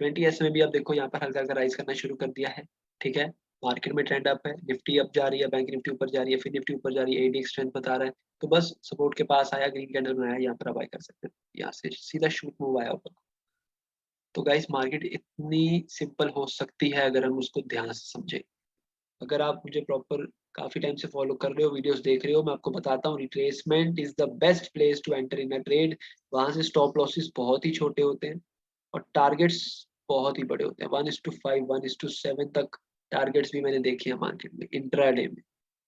20S में भी आप देखो यहाँ पर हल्का हल्का राइज करना शुरू कर दिया है, ठीक है। मार्केट में ट्रेंड अप है, निफ्टी अप जा रही है, बैंक निफ्टी ऊपर जा रही है, फिर निफ्टी ऊपर जा रही है, एडी स्ट्रेंथ बता रहा है। तो बस सपोर्ट के पास आया, ग्रीन कैंडल बनाया, यहाँ पर बाय कर सकते हैं, यहाँ से सीधा शूट मूव आया ऊपर। तो गाइस मार्केट इतनी सिंपल हो सकती है अगर हम उसको ध्यान से समझे। अगर आप मुझे प्रॉपर काफी टाइम से फॉलो कर रहे हो, वीडियोस देख रहे हो, मैं आपको बताता हूँ retracement is the best place to enter in a trade. वहां से स्टॉप लॉसेस बहुत ही छोटे होते हैं और टारगेट्स बहुत ही बड़े होते हैं, 1:5 1:7 तक टारगेट्स भी मैंने देखे हैं मार्केट में इंट्राडे में।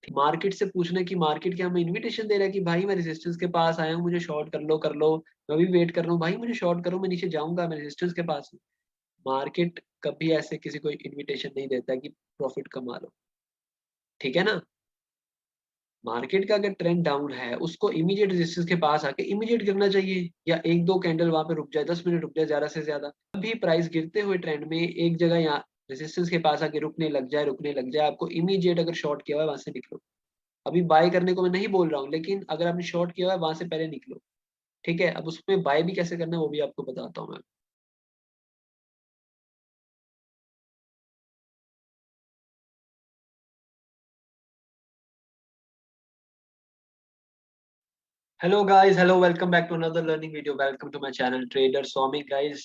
मार्केट से पूछना कि मार्केट क्या हमें इनविटेशन दे रहा है कि भाई मैं रेजिस्टेंस के पास आया हूँ, मुझे शॉर्ट कर लो, मैं भी वेट कर रहा हूँ, भाई मुझे शॉर्ट करो, मैं नीचे जाऊंगा, मैं रेजिस्टेंस के पास हूँ। मार्केट कभी ऐसे किसी को इनविटेशन नहीं देता कि प्रॉफिट कमा लो, ठीक है ना। मार्केट का अगर ट्रेंड डाउन है उसको इमीडिएट रेजिस्टेंस के पास आके इमीडिएट गिरना चाहिए, या एक दो कैंडल वहां पे रुक जाए, 10 मिनट रुक जाए ज्यादा से ज्यादा। अभी प्राइस गिरते हुए ट्रेंड में एक जगह यहाँ रेजिस्टेंस के पास आके रुकने लग जाए, आपको इमीडिएट अगर शॉर्ट किया हुआ है वहां से निकलो। अभी बाय करने को मैं नहीं बोल रहा हूँ, लेकिन अगर आपने शॉर्ट किया हुआ है वहां से पहले निकलो, ठीक है। अब उसमें बाय भी कैसे करना है वो भी आपको बताता हूँ मैं। Hello guys, hello, welcome back to another learning video, welcome to my channel trader Swami guys.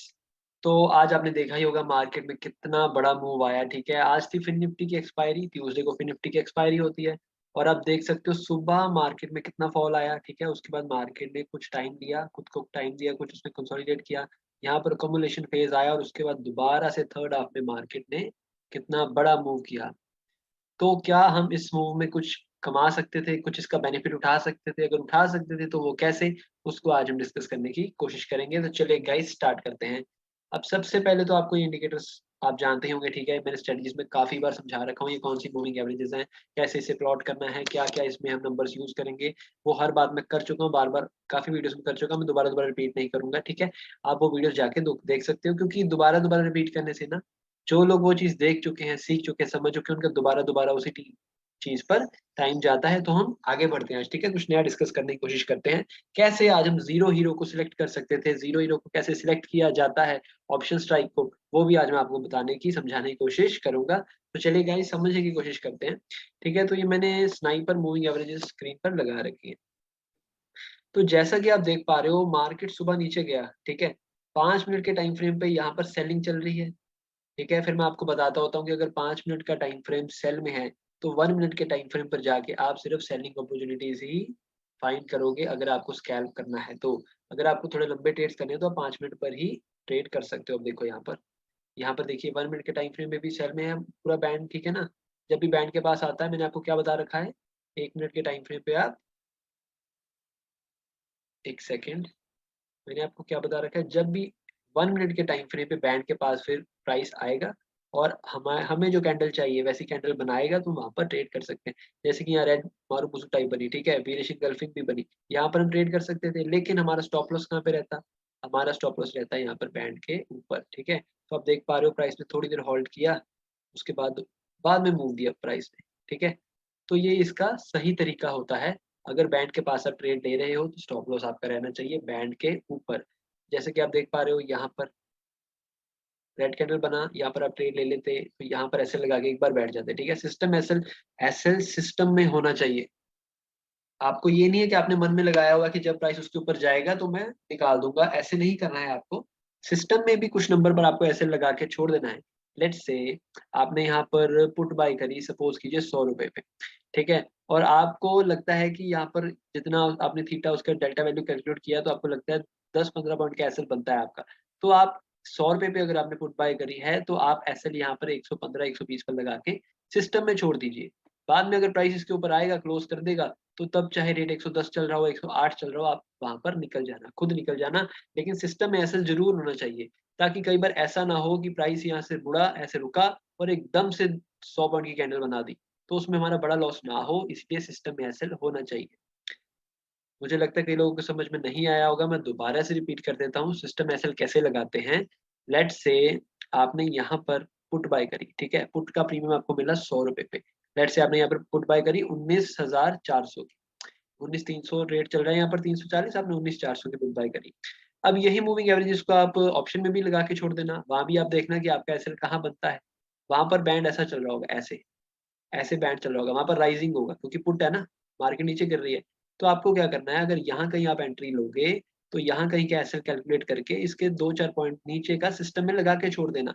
तो आज आपने देखा ही होगा मार्केट में कितना बड़ा मूव आया, ठीक है। आज थी फिन निफ्टी की एक्सपायरी, ट्यूसडे को फिन निफ्टी की एक्सपायरी होती है। और आप देख सकते हो सुबह मार्केट में कितना फॉल आया, ठीक है। उसके बाद मार्केट ने कुछ टाइम दिया, खुद को टाइम दिया, कुछ उसने कंसोलिडेट किया, यहाँ पर अकोमुलेशन फेज आया और उसके बाद दोबारा से थर्ड हाफ में मार्केट ने कितना बड़ा मूव किया। तो क्या हम इस मूव में कुछ कमा सकते थे, कुछ इसका बेनिफिट उठा सकते थे? अगर उठा सकते थे तो वो कैसे, उसको आज हम डिस्कस करने की कोशिश करेंगे। तो चलिए गाइस स्टार्ट करते हैं। अब सबसे पहले तो आपको ये इंडिकेटर्स आप जानते ही होंगे, ठीक है। मैंने स्ट्रेटजीज में काफी बार समझा रखा हूँ ये कौन सी मूविंग एवरेजेस हैं, कैसे इसे प्लॉट करना है, क्या क्या इसमें हम नंबर्स यूज करेंगे। वो हर बात मैं कर चुका हूँ, बार बार काफी वीडियोस में कर चुका हूँ, मैं दोबारा दोबारा रिपीट नहीं करूंगा, ठीक है। आप वो वीडियोस जाके देख सकते हो, क्योंकि दोबारा दोबारा रिपीट करने से ना, जो लोग वो चीज देख चुके हैं, सीख चुके हैं, समझ चुके हैं, उनका दोबारा दोबारा उसी चीज पर टाइम जाता है। तो हम आगे बढ़ते हैं आज, ठीक है। कुछ नया डिस्कस करने की कोशिश करते हैं, कैसे आज हम जीरो हीरो को सिलेक्ट कर सकते थे, जीरो हीरो को कैसे सिलेक्ट किया जाता है, ऑप्शन स्ट्राइक को, वो भी आज मैं आपको बताने की, समझाने की कोशिश करूंगा। तो चलिए गाइस समझने की कोशिश करते हैं, ठीक है। तो ये मैंने स्नाइपर मूविंग एवरेजेस स्क्रीन पर लगा रखी है। तो जैसा कि आप देख पा रहे हो मार्केट सुबह नीचे गया, ठीक है। 5 मिनट के टाइम फ्रेम पे यहाँ पर सेलिंग चल रही है, ठीक है। फिर मैं आपको बताता होता हूँ कि अगर 5 मिनट का टाइम फ्रेम सेल में है तो 1 मिनट के टाइम फ्रेम पर जाके आप सिर्फ सेलिंग अपॉर्चुनिटीज ही फाइंड करोगे, अगर आपको स्कैल्प करना है तो। अगर आपको थोड़े लंबे ट्रेड्स करने हैं तो आप 5 मिनट पर ही ट्रेड कर सकते हो। अब देखो यहाँ पर देखिए 1 मिनट के टाइम फ्रेम में भी सेल में है पूरा बैंड, ठीक है ना। जब भी बैंड के पास आता है, मैंने आपको क्या बता रखा है, 1 मिनट के टाइम फ्रेम पे आप, एक सेकेंड, मैंने आपको क्या बता रखा है, जब भी 1 मिनट के टाइम फ्रेम पे बैंड के पास फिर प्राइस आएगा और हमें हमें जो कैंडल चाहिए वैसी कैंडल बनाएगा तो वहां पर ट्रेड कर सकते हैं। जैसे कि यहाँ रेड मारुपुसु टाइप बनी, ठीक है, बीरिश इंगल्फिंग भी बनी, यहाँ पर हम ट्रेड कर सकते थे, लेकिन हमारा स्टॉप लॉस कहाँ पे रहता, हमारा स्टॉप लॉस रहता है यहाँ पर बैंड के ऊपर, ठीक है। तो आप देख पा रहे हो प्राइस ने थोड़ी देर होल्ड किया, उसके बाद में मूव दिया प्राइस ने, ठीक है। तो ये इसका सही तरीका होता है। अगर बैंड के पास आप ट्रेड ले रहे हो तो स्टॉप लॉस आपका रहना चाहिए बैंड के ऊपर। जैसे कि आप देख पा रहे हो यहाँ पर रेड कैंडल बना, यहाँ पर आप ट्रेड ले लेते तो यहाँ पर एसएल लगा के एक बार बैठ जाते, ठीक है। सिस्टम एसएल, एसएल सिस्टम में होना चाहिए। आपको ये नहीं है कि आपने मन में लगाया होगा कि जब प्राइस उसके ऊपर जाएगा तो मैं निकाल दूंगा, ऐसे नहीं करना है आपको। सिस्टम में भी कुछ नंबर पर आपको ऐसे लगा के छोड़ देना है। लेट्स से आपने यहाँ पर पुट बाय करी, सपोज कीजिए 100 रुपए पे, ठीक है। और आपको लगता है कि यहाँ पर जितना आपने थीटा उसका डेल्टा वैल्यू कैलकुलेट किया तो आपको लगता है 10-15 पॉइंट का एसएल बनता है आपका। तो आप 100 रुपए पे अगर आपने पुट बाय करी है तो आप एसएल यहाँ पर 115-120 पर लगा के सिस्टम में छोड़ दीजिए। बाद में अगर प्राइस इसके ऊपर आएगा, क्लोज कर देगा, तो तब चाहे रेट 110 चल रहा हो, 108 चल रहा हो, आप वहां पर निकल जाना, खुद निकल जाना। लेकिन सिस्टम में ऐसा जरूर होना चाहिए, ताकि कई बार ऐसा ना हो कि प्राइस यहाँ से मुड़ा, ऐसे रुका और एकदम से 100 पॉइंट की कैंडल बना दी, तो उसमें हमारा बड़ा लॉस ना हो, इसलिए सिस्टम में ऐसा होना चाहिए। मुझे लगता है कई लोगों को समझ में नहीं आया होगा, मैं दोबारा से रिपीट कर देता हूँ सिस्टम एसएल कैसे लगाते हैं। लेट से आपने यहाँ पर पुट बाय करी, ठीक है, पुट का प्रीमियम आपको मिला 100 रुपए पे। लेट से आपने यहाँ पर पुट बाय करी 19,400 की, 19,300 रेट चल रहा है यहाँ पर, 340, आपने 19,400 की पुट बाय करी। अब यही मूविंग एवरेजेस को आप ऑप्शन में भी लगा के छोड़ देना, वहां भी आप देखना कि आपका एसएल कहाँ बनता है। वहां पर बैंड ऐसा चल रहा होगा, ऐसे ऐसे बैंड चल रहा होगा, वहां पर राइजिंग होगा क्योंकि पुट है ना, मार्केट नीचे गिर रही है। तो आपको क्या करना है, अगर यहाँ कहीं आप एंट्री लोगे तो यहाँ कहीं का एसएल कैलकुलेट करके इसके 2-4 पॉइंट नीचे का सिस्टम में लगा के छोड़ देना।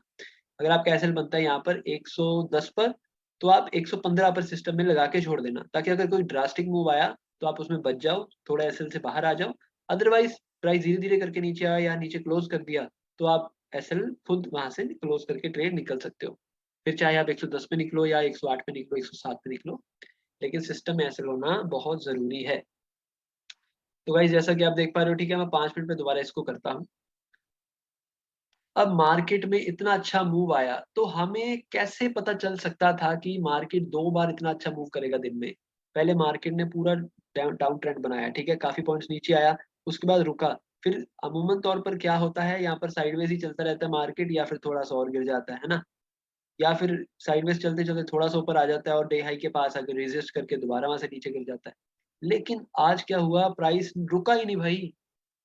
अगर आपका एसएल बनता है यहाँ पर 110 पर, तो आप 115 पर सिस्टम में लगा के छोड़ देना, ताकि अगर कोई ड्रास्टिक मूव आया तो आप उसमें बच जाओ, थोड़ा एसएल से बाहर आ जाओ। अदरवाइज प्राइस धीरे धीरे करके नीचे आया या नीचे क्लोज कर दिया, तो आप एसएल खुद वहां से क्लोज करके ट्रेड निकल सकते हो। फिर चाहे आप 110 पे निकलो या 108 पे निकलो, 107 पे निकलो, लेकिन सिस्टम में एसएल होना बहुत जरूरी है। तो गाइस जैसा कि आप देख पा रहे हो, ठीक है, मैं 5 मिनट में दोबारा इसको करता हूँ। अब मार्केट में इतना अच्छा मूव आया, तो हमें कैसे पता चल सकता था कि मार्केट 2 बार इतना अच्छा मूव करेगा दिन में। पहले मार्केट ने पूरा डाउन ट्रेंड बनाया, ठीक है, काफी पॉइंट्स नीचे आया, उसके बाद रुका। फिर अमूमन तौर पर क्या होता है, यहाँ पर साइडवेज ही चलता रहता है मार्केट, या फिर थोड़ा सा और गिर जाता है ना, या फिर साइडवेज चलते चलते थोड़ा सा ऊपर आ जाता है और डे हाई के पास आकर रेजिस्ट करके दोबारा वहां से नीचे गिर जाता है। लेकिन आज क्या हुआ, प्राइस रुका ही नहीं भाई,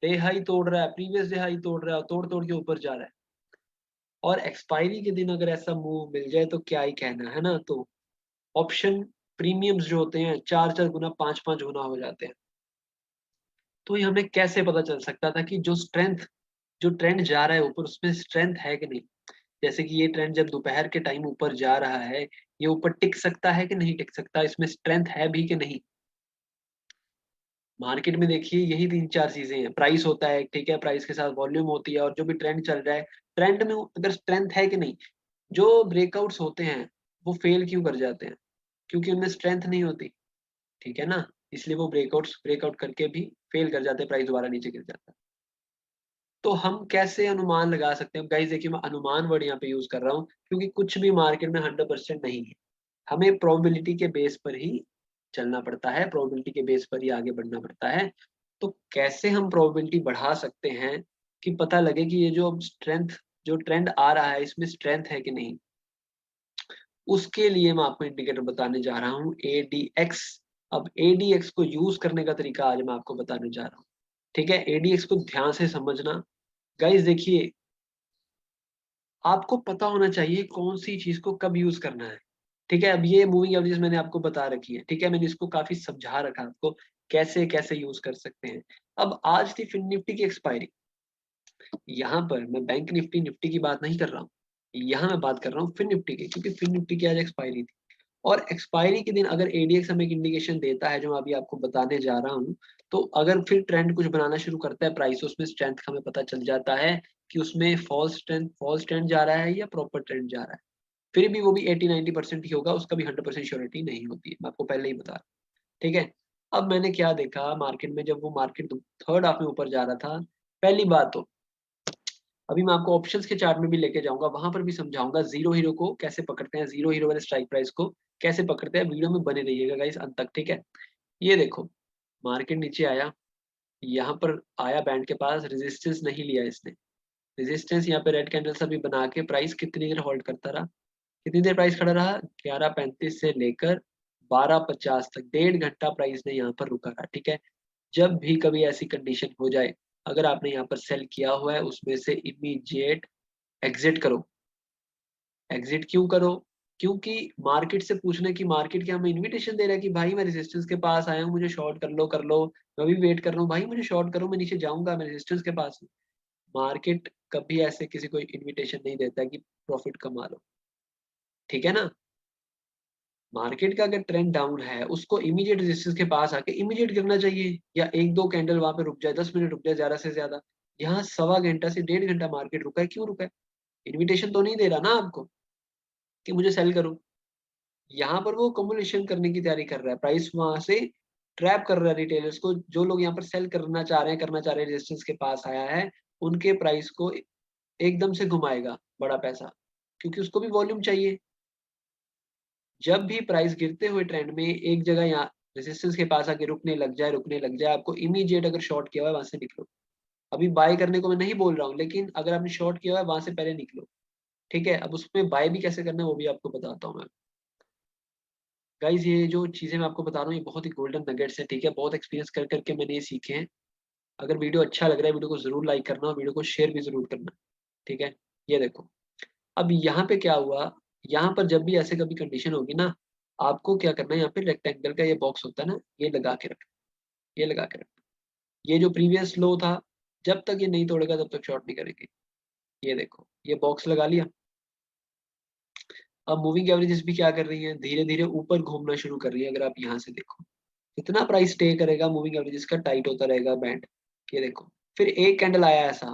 डे हाई तोड़ रहा है, प्रीवियस डे हाई तोड़ रहा है, तोड़ तोड़ के ऊपर जा रहा है। और एक्सपायरी के दिन अगर ऐसा मूव मिल जाए तो क्या ही कहना है ना। तो ऑप्शन प्रीमियम्स जो होते हैं 4-4 गुना, 5-5 गुना हो जाते हैं। तो ये हमें कैसे पता चल सकता था कि जो स्ट्रेंथ, जो ट्रेंड जा रहा है ऊपर, उसमें स्ट्रेंथ है कि नहीं। जैसे कि ये ट्रेंड जब दोपहर के टाइम ऊपर जा रहा है, ये ऊपर टिक सकता है कि नहीं टिक सकता, इसमें स्ट्रेंथ है भी कि नहीं। मार्केट में देखिए यही 3-4 चीजें हैं, प्राइस होता है, ठीक है, प्राइस के साथ वॉल्यूम होती है, और जो भी ट्रेंड चल रहा है, ट्रेंड में अगर स्ट्रेंथ है कि नहीं। जो ब्रेकआउट्स होते हैं वो फेल क्यों कर जाते हैं, क्योंकि उनमें स्ट्रेंथ नहीं होती, ठीक है ना। इसलिए वो ब्रेकआउट करके भी फेल कर जाते हैं, प्राइस दोबारा नीचे गिर जाता है। तो हम कैसे अनुमान लगा सकते हैं गाइस, देखिए मैं अनुमान वर्ड यहाँ पे यूज कर रहा हूँ, क्योंकि कुछ भी मार्केट में 100% नहीं है। हमें प्रोबेबिलिटी के बेस पर ही चलना पड़ता है, प्रोबेबिलिटी के बेस पर ही आगे बढ़ना पड़ता है। तो कैसे हम प्रोबेबिलिटी बढ़ा सकते हैं कि पता लगे कि ये जो स्ट्रेंथ, जो ट्रेंड आ रहा है, इसमें स्ट्रेंथ है कि नहीं। उसके लिए मैं आपको इंडिकेटर बताने जा रहा हूँ, एडीएक्स। अब एडीएक्स को यूज करने का तरीका आज मैं आपको बताने जा रहा हूँ, ठीक है। एडीएक्स को ध्यान से समझना गाइस। देखिए, आपको पता होना चाहिए कौन सी चीज को कब यूज करना है, ठीक है। अब ये मूविंग एवरेजेस मैंने आपको बता रखी है, ठीक है, मैंने इसको काफी समझा रखा है आपको कैसे कैसे यूज कर सकते हैं। अब आज थी फिन निफ्टी की एक्सपायरी। यहाँ पर मैं बैंक निफ्टी निफ्टी की बात नहीं कर रहा हूँ, यहाँ मैं बात कर रहा हूँ फिन निफ्टी की, क्योंकि फिन निफ्टी की आज एक्सपायरी थी। और एक्सपायरी के दिन अगर एडीएक्स हमें एक इंडिकेशन देता है, जो मैं अभी आपको बताने जा रहा हूँ, तो अगर फिर ट्रेंड कुछ बनाना शुरू करता है प्राइस, उसमें स्ट्रेंथ का हमें पता चल जाता है कि उसमें फॉल्स ट्रेंड जा रहा है या प्रॉपर ट्रेंड जा रहा है। फिर भी वो भी 80-90% ही होगा, उसका भी 100% श्योरिटी नहीं होती है, मैं आपको पहले ही बता रहा हूँ, ठीक है। अब मैंने क्या देखा मार्केट में, जब वो मार्केट थर्ड हाफ में ऊपर जा रहा था, पहली बात तो अभी मैं आपको ऑप्शंस के चार्ट में भी लेके जाऊंगा, वहां पर भी समझाऊंगा जीरो हीरो को कैसे पकड़ते हैं, जीरो हीरो वाले स्ट्राइक प्राइस को कैसे पकड़ते हैं। वीडियो में बने रहिएगा गाइस अंत तक, ठीक है। ये देखो, मार्केट नीचे आया, यहाँ पर आया बैंड के पास, रेजिस्टेंस नहीं लिया इसने। रेजिस्टेंस यहाँ पे रेड कैंडल सा भी बना के प्राइस कितनी देर होल्ड करता रहा, कितनी देर प्राइस खड़ा रहा, 11:35 से लेकर 12:50 तक, 1.5 घंटा प्राइस ने यहाँ पर रुका रहा, ठीक है। जब भी कभी ऐसी कंडीशन हो जाए, अगर आपने यहाँ पर सेल किया हुआ है, उसमें से इमीडिएट एग्जिट करो। एग्जिट क्यों करो, क्योंकि मार्केट से पूछना कि मार्केट क्या हमें इनविटेशन दे रहा है कि भाई मैं रेजिस्टेंस के पास आया हूँ, मुझे शॉर्ट कर लो कर लो, मैं भी वेट कर रहा हूँ भाई, मुझे शॉर्ट करो, मैं नीचे जाऊंगा, मैं रेजिस्टेंस के पास हूँ। मार्केट कभी ऐसे किसी को इनविटेशन नहीं देता कि प्रॉफिट कमा लो, ठीक है ना। मार्केट का अगर ट्रेंड डाउन है, उसको इमीडिएट रेजिस्टेंस के पास आके इमीडिएट गिरना चाहिए, या 1-2 कैंडल वहां पे रुक जाए, 10 मिनट रुक जाए ज्यादा से ज्यादा। यहाँ 1.25 घंटा से 1.5 घंटा मार्केट रुका है, क्यों रुका है। इन्विटेशन तो नहीं दे रहा ना आपको कि मुझे सेल करो। यहाँ पर वो कम्युलेशन करने की तैयारी कर रहा है, प्राइस वहां से ट्रैप कर रहा है रिटेलर्स को, जो लोग यहाँ पर सेल करना चाह रहे हैं, रेजिस्टेंस के पास आया है, उनके प्राइस को एकदम से घुमाएगा बड़ा पैसा, क्योंकि उसको भी वॉल्यूम चाहिए। जब भी प्राइस गिरते हुए ट्रेंड में एक जगह यहाँ रेजिस्टेंस के पास आके रुकने लग जाए, आपको इमीडिएट अगर शॉर्ट किया हुआ है वहां से निकलो। अभी बाय करने को मैं नहीं बोल रहा हूँ, लेकिन अगर आपने शॉर्ट किया हुआ है वहां से पहले निकलो, ठीक है। अब उसमें बाय भी कैसे करना है वो भी आपको बताता हूँ मैं। गाइज ये जो चीजें मैं आपको बता रहा हूँ, ये बहुत ही गोल्डन नगेट्स है, ठीक है, बहुत एक्सपीरियंस कर करके मैंने ये सीखे हैं। अगर वीडियो अच्छा लग रहा है, वीडियो को जरूर लाइक करना और वीडियो को शेयर भी जरूर करना, ठीक है। ये देखो, अब यहाँ पे क्या हुआ, यहाँ पर जब भी ऐसे कभी कंडीशन होगी ना, आपको क्या करना है, यहाँ पे रेक्टेंगल का ये बॉक्स होता है ना, ये लगा के रखना, ये लगा के रखना। ये जो प्रीवियस लो था, जब तक ये नहीं तोड़ेगा तब तक शॉर्ट नहीं करेंगे। ये देखो, ये बॉक्स लगा लिया। अब मूविंग एवरेजेस भी क्या कर रही है, धीरे धीरे ऊपर घूमना शुरू कर रही है। अगर आप यहाँ से देखो, कितना प्राइस स्टे करेगा, मूविंग एवरेजेस का टाइट होता रहेगा बैंड। ये देखो, फिर एक कैंडल आया ऐसा,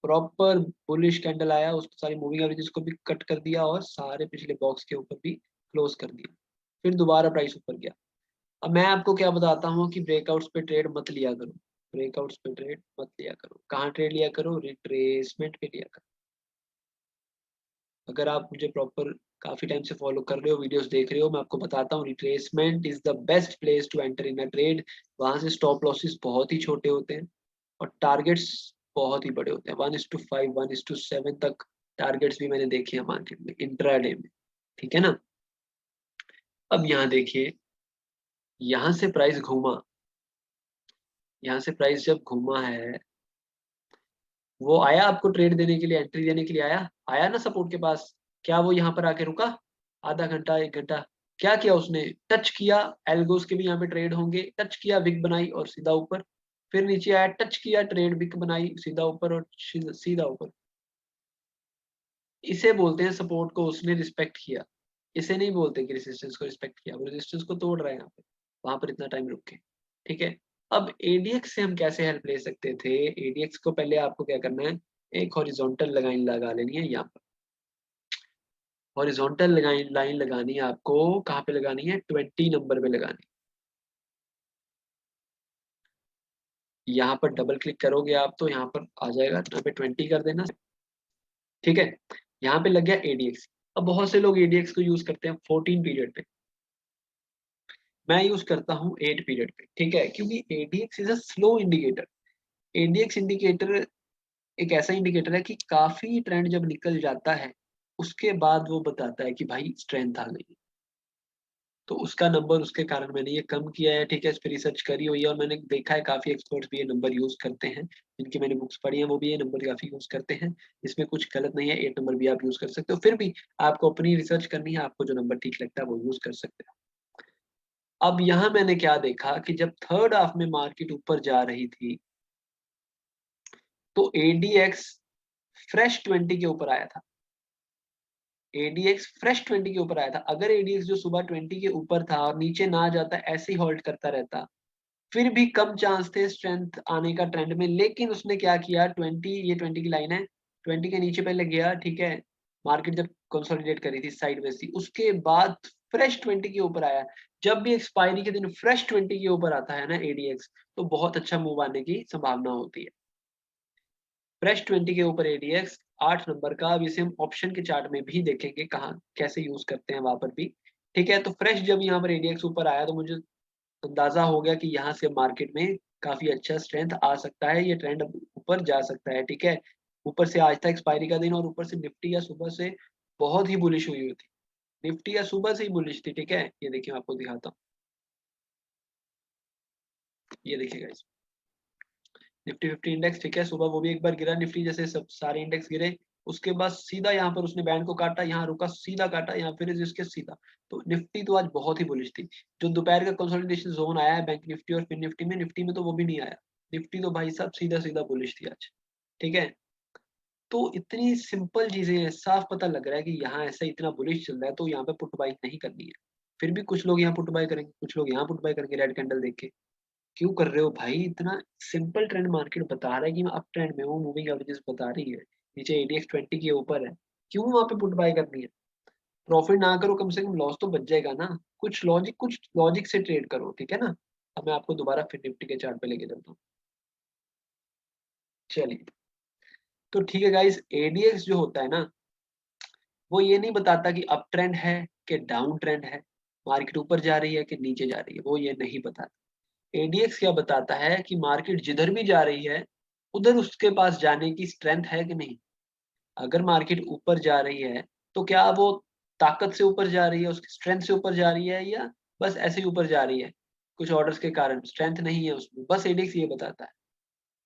प्रॉपर बुलिश कैंडल आया, उसको सारी मूविंग एवरेजेस को भी कट कर दिया और सारे पिछले बॉक्स के ऊपर भी क्लोज कर दिया। फिर दोबारा प्राइस ऊपर गया। अब मैं आपको क्या बताता हूँ कि ब्रेकआउट्स पे ट्रेड मत लिया करो, ब्रेकआउट्स पे ट्रेड मत लिया करो। कहाँ ट्रेड लिया करो, रिट्रेसमेंट पे लिया करो। अगर आप मुझे प्रॉपर काफी टाइम से फॉलो कर रहे हो, वीडियोस देख रहे हो, मैं आपको बताता हूँ retracement is the best place to enter in a trade. वहां से स्टॉप लॉसेस बहुत ही छोटे होते हैं और टारगेट्स बहुत ही बड़े होते हैं। 1:5, 1:7 तक टारगेट्स भी मैंने देखे हैं मार्केट में इंट्राडे में, ठीक है ना। अब यहाँ देखिए, यहाँ से प्राइस घूमा, यहाँ से प्राइस जब घूमा है, वो आया आपको ट्रेड देने के लिए, एंट्री देने के लिए आया, आया ना सपोर्ट के पास। क्या वो यहाँ पर आके रुका आधा घंटा, एक घंटा? क्या किया उसने, टच किया, एल्गोस के भी यहाँ पे ट्रेड होंगे, टच किया, विक बनाई और सीधा ऊपर। फिर नीचे आया, टच किया, ट्रेड, विक बनाई, सीधा ऊपर और सीधा ऊपर। इसे बोलते हैं सपोर्ट को उसने रिस्पेक्ट किया। इसे नहीं बोलते कि रेजिस्टेंस को रिस्पेक्ट किया, वो रेजिस्टेंस को तोड़ रहा है यहाँ पे, वहां पर इतना टाइम रुक के, ठीक है। अब एडीएक्स से हम कैसे हेल्प ले सकते थे, एडीएक्स को पहले आपको क्या करना है, एक हॉरिजॉन्टल लाइन लगा लेनी है यहाँ पर। हॉरिजॉन्टल लाइन लगानी है आपको, कहाँ पे लगानी है, 20 नंबर पे लगानी है। यहाँ पर डबल क्लिक करोगे आप तो यहाँ पर आ जाएगा, यहाँ पे 20 कर देना, ठीक है। यहाँ पे लग गया एडीएक्स। अब बहुत से लोग एडीएक्स को यूज करते हैं 14 पीरियड पे, मैं यूज करता हूँ 8 पीरियड पे, ठीक है, क्योंकि ADX is a slow indicator. ADX indicator एक ऐसा इंडिकेटर है कि काफी ट्रेंड जब निकल जाता है, उसके बाद वो बताता है कि भाई स्ट्रेंथ आ गई। तो उसका नंबर, उसके कारण मैंने ये कम किया है, ठीक है। इस पर रिसर्च करी हुई है और मैंने देखा है काफी एक्सपर्ट्स भी ये नंबर यूज करते हैं, जिनकी मैंने बुक्स पढ़ी हैं वो भी ये नंबर काफी यूज करते हैं। इसमें कुछ गलत नहीं है, 8 नंबर भी आप यूज कर सकते हो। फिर भी आपको अपनी रिसर्च करनी है, आपको जो नंबर ठीक लगता है वो यूज कर सकते हो। अब यहाँ मैंने क्या देखा कि जब थर्ड हाफ में मार्केट ऊपर जा रही थी, तो एडीएक्स फ्रेश 20 के ऊपर आया था। एडीएक्स फ्रेश 20 के ऊपर आया था। अगर एडीएक्स जो सुबह 20 के ऊपर था और नीचे ना जाता, ऐसे ही होल्ड करता रहता, फिर भी कम चांस थे स्ट्रेंथ आने का ट्रेंड में। लेकिन उसने क्या किया, 20, ये 20 की लाइन है, 20 के नीचे पहले गया, ठीक है। मार्केट जब कंसोलिडेट करी थी, साइडवेज थी, उसके बाद फ्रेश 20 के ऊपर आया। जब भी एक्सपायरी के दिन फ्रेश 20 के ऊपर आता है ना एडीएक्स, तो बहुत अच्छा मूव आने की संभावना होती है। फ्रेश 20 के ऊपर एडीएक्स 8 नंबर का, अब इसे हम ऑप्शन के चार्ट में भी देखेंगे कहाँ कैसे यूज करते हैं वहां पर भी, ठीक है। तो फ्रेश जब यहाँ पर एडीएक्स ऊपर आया, तो मुझे अंदाजा हो गया कि यहाँ से मार्केट में काफी अच्छा स्ट्रेंथ आ सकता है, ये ट्रेंड ऊपर जा सकता है, ठीक है। ऊपर से आज था एक्सपायरी का दिन, और ऊपर से निफ्टी या सुबह से बहुत ही बुलिश हुई थी, निफ्टी या सुबह से ही बुलिश थी, ठीक है। ये देखिए, मैं आपको दिखाता हूँ, ये देखिएगा, निफ्टी 50 इंडेक्स, ठीक है। सुबह वो भी एक बार गिरा, निफ्टी जैसे सब सारे इंडेक्स गिरे, उसके बाद सीधा यहाँ पर उसने बैंड को काटा, यहाँ रुका, सीधा काटा, यहाँ फिर इसके सीधा। तो निफ्टी तो आज बहुत ही बुलिश थी। जो दोपहर का कंसोलिडेशन जोन आया है बैंक निफ्टी और फिर निफ्टी में तो वो भी नहीं आया। निफ्टी तो भाई साहब सीधा सीधा बुलिश थी आज, ठीक है। तो इतनी सिंपल चीजें हैं, साफ पता लग रहा है कि यहाँ ऐसा इतना बुलिश चल रहा है, तो यहाँ पे पुट बाई नहीं करनी है। फिर भी कुछ लोग यहाँ पुट बाई करेंगे, कुछ लोग यहाँ पुट बाई करेंगे रेड कैंडल देख के। क्यों कर रहे हो भाई, इतना सिंपल ट्रेंड मार्केट बता रहा है कि मैं अप ट्रेंड में हूँ, मूविंग एवरेजेस बता रही है, नीचे एडीएक्स 20 के ऊपर है, क्यों वहां पे पुट बाय करनी है? प्रॉफिट ना करो, कम से कम लॉस तो बच जाएगा ना। कुछ लॉजिक से ट्रेड करो, ठीक है ना। अब मैं आपको दोबारा फिर निफ्टी के चार्ट पे लेके चलता हूँ, चलिए। तो ठीक है गाइस, एडीएक्स जो होता है ना, वो ये नहीं बताता कि अप ट्रेंड है कि डाउन ट्रेंड है, मार्केट ऊपर जा रही है कि नीचे जा रही है, वो ये नहीं बताता। एडीएक्स क्या बताता है कि मार्केट जिधर भी जा रही है, उधर उसके पास जाने की स्ट्रेंथ है कि नहीं। अगर मार्केट ऊपर जा रही है, तो क्या वो ताकत से ऊपर जा रही है, उसकी स्ट्रेंथ से ऊपर जा रही है, या बस ऐसे ही ऊपर जा रही है, कुछ ऑर्डर्स के कारण स्ट्रेंथ नहीं है उसमें, बस एडीएक्स ये बताता है।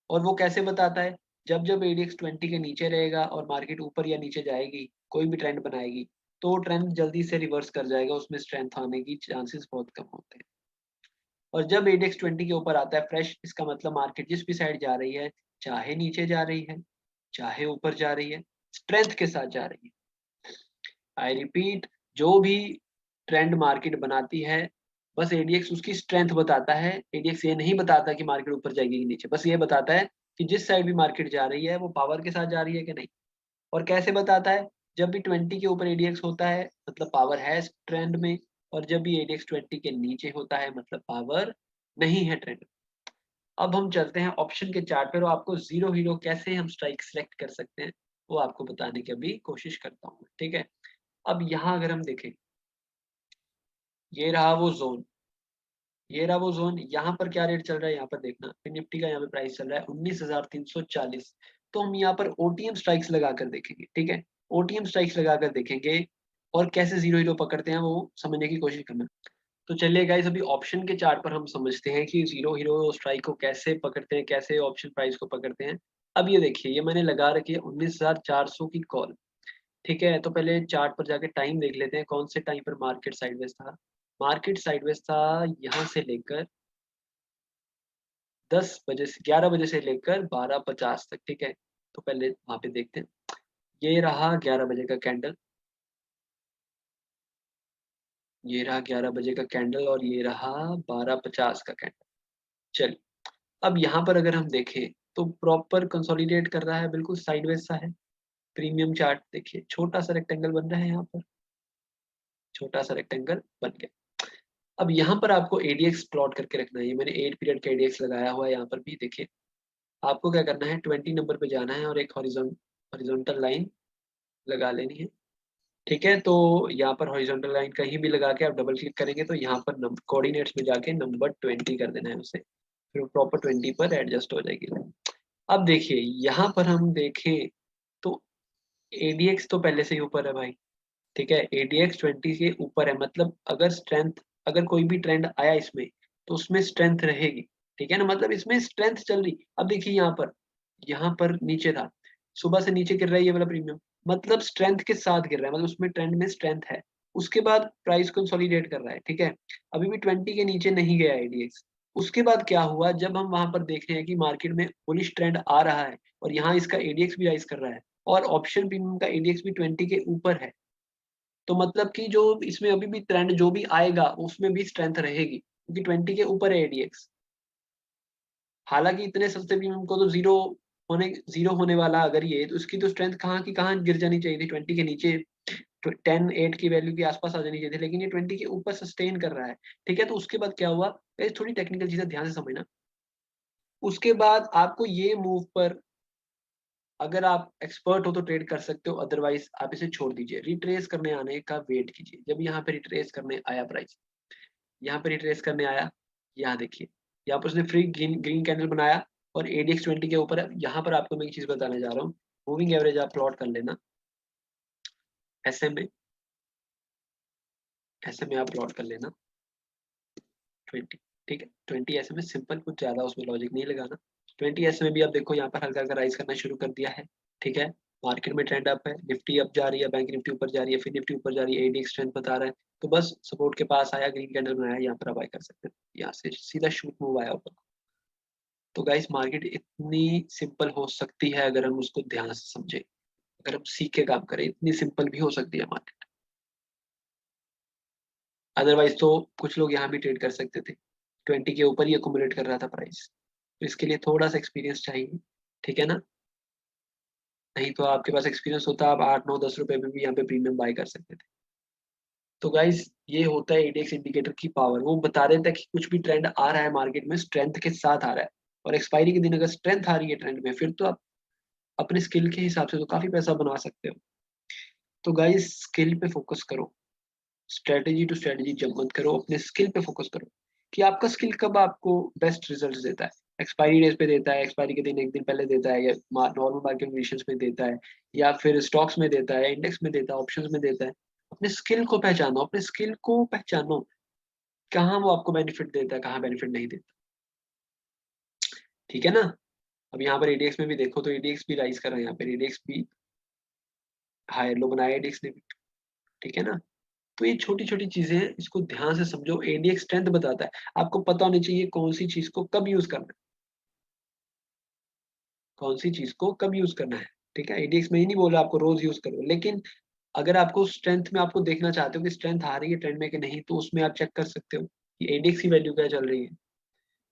और वो कैसे बताता है, जब जब एडीएक्स 20 के नीचे रहेगा और मार्केट ऊपर या नीचे जाएगी, कोई भी ट्रेंड बनाएगी, तो ट्रेंड जल्दी से रिवर्स कर जाएगा, उसमें स्ट्रेंथ आने की चांसेस बहुत कम होते हैं। और जब एडीएक्स 20 के ऊपर आता है फ्रेश, इसका मतलब मार्केट जिस भी साइड जा रही है, चाहे नीचे जा रही है, चाहे ऊपर जा रही है, स्ट्रेंथ के साथ जा रही है। आई रिपीट, जो भी ट्रेंड मार्केट बनाती है, बस एडीएक्स उसकी स्ट्रेंथ बताता है। एडीएक्स ये नहीं बताता कि मार्केट ऊपर जाएगी कि नीचे, बस ये बताता है कि जिस साइड भी मार्केट जा रही है वो पावर के साथ जा रही है कि नहीं। और कैसे बताता है, जब भी 20 के ऊपर एडीएक्स होता है मतलब पावर है ट्रेंड में, और जब भी एडीएक्स 20 के नीचे होता है मतलब पावर नहीं है ट्रेंड। अब हम चलते हैं ऑप्शन के चार्ट पर, और आपको जीरो हीरो कैसे हम स्ट्राइक सेलेक्ट कर सकते हैं वो आपको बताने की अभी कोशिश करता हूँ, ठीक है। अब यहाँ अगर हम देखें, ये रहा वो जोन, ये रहा वो जोन, यहाँ पर क्या रेट चल रहा है, यहाँ पर देखना, फिर निफ्टी का यहाँ पे प्राइस चल रहा है 19,340। तो हम यहाँ पर ओटीएम स्ट्राइक्स लगाकर देखेंगे, ठीक है। ओटीएम स्ट्राइक्स लगाकर देखेंगे और कैसे जीरो हीरो पकड़ते हैं वो समझने की कोशिश करना। तो चलिए गाइस, अभी ऑप्शन के चार्ट पर हम समझते हैं कि जीरो हीरो स्ट्राइक को कैसे पकड़ते हैं, कैसे ऑप्शन प्राइस को पकड़ते हैं। अब ये देखिए, ये मैंने लगा रखी है 19,400 की कॉल, ठीक है। तो पहले चार्ट पर जाके टाइम देख लेते हैं, कौन से टाइम पर मार्केट साइडवेज था। मार्केट साइडवेज था यहाँ से लेकर 10 बजे से, 11 बजे से लेकर 12:50 तक, ठीक है। तो पहले वहां पे देखते हैं, ये रहा 11 बजे का कैंडल, ये रहा 11 बजे का कैंडल, और ये रहा 12:50 का कैंडल। चलिए, अब यहाँ पर अगर हम देखें तो प्रॉपर कंसोलिडेट कर रहा है, बिल्कुल साइडवेज सा है। प्रीमियम चार्ट देखिए, छोटा सा रेक्टेंगल बन रहा है यहाँ पर, छोटा सा रेक्टेंगल बन गया। अब यहाँ पर आपको एडीएक्स प्लॉट करके रखना है, ये मैंने 8 पीरियड का एडीएक्स लगाया हुआ है यहाँ पर भी देखिए। आपको क्या करना है, 20 नंबर पे जाना है और एक हॉरिजॉन्टल लाइन लगा लेनी है, ठीक है। तो यहाँ पर हॉरिजॉन्टल लाइन कहीं भी लगा के आप डबल क्लिक करेंगे तो यहाँ पर कोऑर्डिनेट्स में जाके नंबर 20 कर देना है उसे, फिर प्रॉपर 20 पर एडजस्ट हो जाएगी line। अब देखिए, यहाँ पर हम देखें तो एडीएक्स तो पहले से ही ऊपर है भाई, ठीक है। एडीएक्स 20 के ऊपर है, मतलब अगर स्ट्रेंथ, अगर कोई भी ट्रेंड आया इसमें तो उसमें स्ट्रेंथ रहेगी, ठीक है ना, मतलब इसमें स्ट्रेंथ चल रही। अब देखिए यहाँ पर नीचे था, सुबह से नीचे गिर रहा है ये वाला प्रीमियम, मतलब स्ट्रेंथ के साथ गिर रहा है, मतलब उसमें ट्रेंड में स्ट्रेंथ है। उसके बाद प्राइस कंसोलिडेट कर रहा है, ठीक है। अभी भी 20 के नीचे नहीं गया एडीएक्स। उसके बाद क्या हुआ, जब हम वहां पर देख रहे हैं कि मार्केट में बुलिश ट्रेंड आ रहा है और यहाँ इसका एडीएक्स भी राइज कर रहा है, और ऑप्शन प्रीमियम का एडीएक्स भी 20 के ऊपर है, तो मतलब कि जो इसमें अभी भी ट्रेंड जो भी आएगा उसमें भी स्ट्रेंथ रहेगी, क्योंकि 20 के ऊपर है एडीएक्स। हालांकि इतने सस्ते प्रीमियम को तो जीरो होने वाला अगर ये, तो इसकी तो स्ट्रेंथ कहाँ की कहाँ गिर जानी चाहिए थी, 20 के नीचे 10 8 की वैल्यू के आसपास आ जानी चाहिए थी, लेकिन ये 20 के ऊपर सस्टेन कर रहा है, ठीक है। तो उसके बाद क्या हुआ, थोड़ी टेक्निकल चीजें ध्यान से समझना। उसके बाद आपको ये मूव पर, अगर आप एक्सपर्ट हो तो ट्रेड कर सकते हो, अदरवाइज आप इसे छोड़ दीजिए। रिट्रेस करने आने का वेट कीजिए, जब यहाँ पे रिट्रेस करने आया प्राइस, यहाँ पे रिट्रेस करने आया, यहाँ देखिए, यहाँ पर उसने फ्री ग्रीन ग्रीन कैंडल बनाया और एडीएक्स 20 के ऊपर है। यहाँ पर आपको मैं एक चीज बताने जा रहा हूँ, मूविंग एवरेज आप प्लॉट कर लेना, एसएमए, एसएमए आप प्लॉट कर लेना 20, ठीक है। 20 एसएमए सिंपल, कुछ ज्यादा उसमें लॉजिक नहीं लगाना। 20 एसएमए भी आप देखो यहाँ पर हल्का हल्का राइज करना शुरू कर दिया है, ठीक है। मार्केट में ट्रेंड अप है, निफ्टी अप जा रही है, बैंक निफ्टी ऊपर जा रही है, फिर निफ्टी ऊपर जा रही है, एडीएक्स स्ट्रेंथ बता रहा है। तो बस सपोर्ट के पास आया, ग्रीन कैंडल बनाया, यहाँ पर आप बाय कर सकते हैं, यहाँ से सीधा शूट मूव आया ऊपर। तो गाइस, मार्केट इतनी सिंपल हो सकती है अगर हम उसको ध्यान से समझे, अगर हम सीख के काम करें, इतनी सिंपल भी हो सकती है मार्केट। अदरवाइज तो कुछ लोग यहाँ भी ट्रेड कर सकते थे, 20 के ऊपर ही अकोमोडेट कर रहा था प्राइस। तो इसके लिए थोड़ा सा एक्सपीरियंस चाहिए, ठीक है ना। नहीं तो आपके पास एक्सपीरियंस होता, आप 8 9 10 रुपए में भी यहाँ पे प्रीमियम बाय कर सकते थे। तो गाइस, ये होता है एडीएक्स इंडिकेटर की पावर, वो बता देता है कि कुछ भी ट्रेंड आ रहा है मार्केट में स्ट्रेंथ के साथ आ रहा है, और एक्सपायरी के दिन अगर स्ट्रेंथ आ रही है ट्रेंड में, फिर तो आप अपने स्किल के हिसाब से तो काफी पैसा बना सकते हो। तो गाइस, स्किल पे फोकस करो, स्ट्रेटेजी टू स्ट्रेटेजी जंप मत करो, अपने स्किल पे फोकस करो कि आपका स्किल कब आपको बेस्ट रिजल्ट देता है। एक्सपायरी डेज पे देता है, एक्सपायरी के दिन एक दिन पहले देता है, या नॉर्मल मार्केट कंडीशंस में देता है, या फिर स्टॉक्स में देता है, इंडेक्स में देता है, ऑप्शंस में देता है। अपने स्किल को पहचानो, अपने स्किल को पहचानो, कहाँ वो आपको बेनिफिट देता है, कहाँ बेनिफिट नहीं देता, ठीक है ना। अब यहाँ पर एडीएक्स में भी देखो तो एडीएक्स भी राइज कर रहा है, यहाँ पर एडीएक्स भी हायर लो बनाया एडीएक्स ने भी, ठीक है ना। तो ये छोटी-छोटी चीज़ें हैं, इसको ध्यान से समझो। एडीएक्स स्ट्रेंथ बताता है, आपको पता होनी चाहिए कौन-सी चीज़ को कब यूज़ करना है, कौन-सी चीज़ को कब यूज़ करना है, ठीक है। एडीएक्स में ये नहीं बोल रहा आपको रोज़ यूज़ करो, लेकिन अगर आपको स्ट्रेंथ में आपको देखना चाहते हो कि स्ट्रेंथ आ रही है ट्रेंड में कि नहीं, तो उसमें आप चेक कर सकते हो कि एडीएक्स की वैल्यू क्या चल रही है।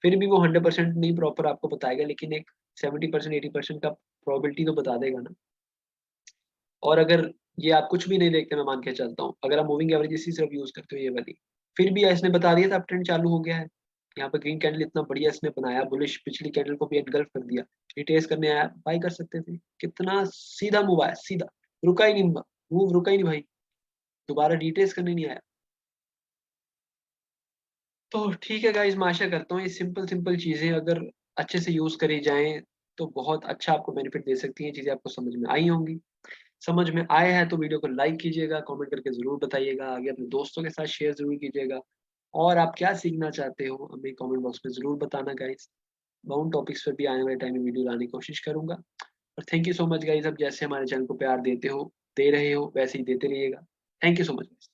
फिर भी वो 100% नहीं प्रॉपर आपको बताएगा, लेकिन एक 70% 80% का प्रोबेबिलिटी तो बता देगा ना। और अगर ये आप कुछ भी नहीं देखते, मैं मान के चलता हूँ, अगर आप मूविंग एवरेजेस ही सिर्फ यूज़ करते हो ये वाली, फिर भी इसने बता दिया था अब ट्रेंड चालू हो गया है। यहाँ पे ग्रीन कैंडल इतना बढ़िया इसने बनाया, बुलिश पिछली कैंडल को भी एनगल्फ कर दिया। रिट्रेस करने आया, बाय कर सकते थे। कितना सीधा मूव आया, सीधा, रुका ही नहीं, मूव रुका ही नहीं भाई, दोबारा रिट्रेस करने नहीं आया। तो ठीक है गाइज़, मैं आशा करता हूँ ये सिंपल-सिंपल चीज़ें अगर अच्छे से यूज़ करी जाएँ, तो बहुत अच्छा आपको बेनिफिट दे सकती हैं, चीज़ें आपको समझ में आई होंगी। समझ में आया है तो वीडियो को लाइक कीजिएगा, कमेंट करके ज़रूर बताइएगा, आगे अपने दोस्तों के साथ शेयर ज़रूर कीजिएगा और आप क्या सीखना चाहते हो, हमें कमेंट बॉक्स में ज़रूर बताना गाइज़। मैं उन टॉपिक्स पर भी आने वाले टाइम में वीडियो लाने की कोशिश करूँगा और thank you so much guys, आप जैसे हमारे चैनल को प्यार देते हो, दे रहे हो, वैसे ही देते रहिएगा। Thank you so much.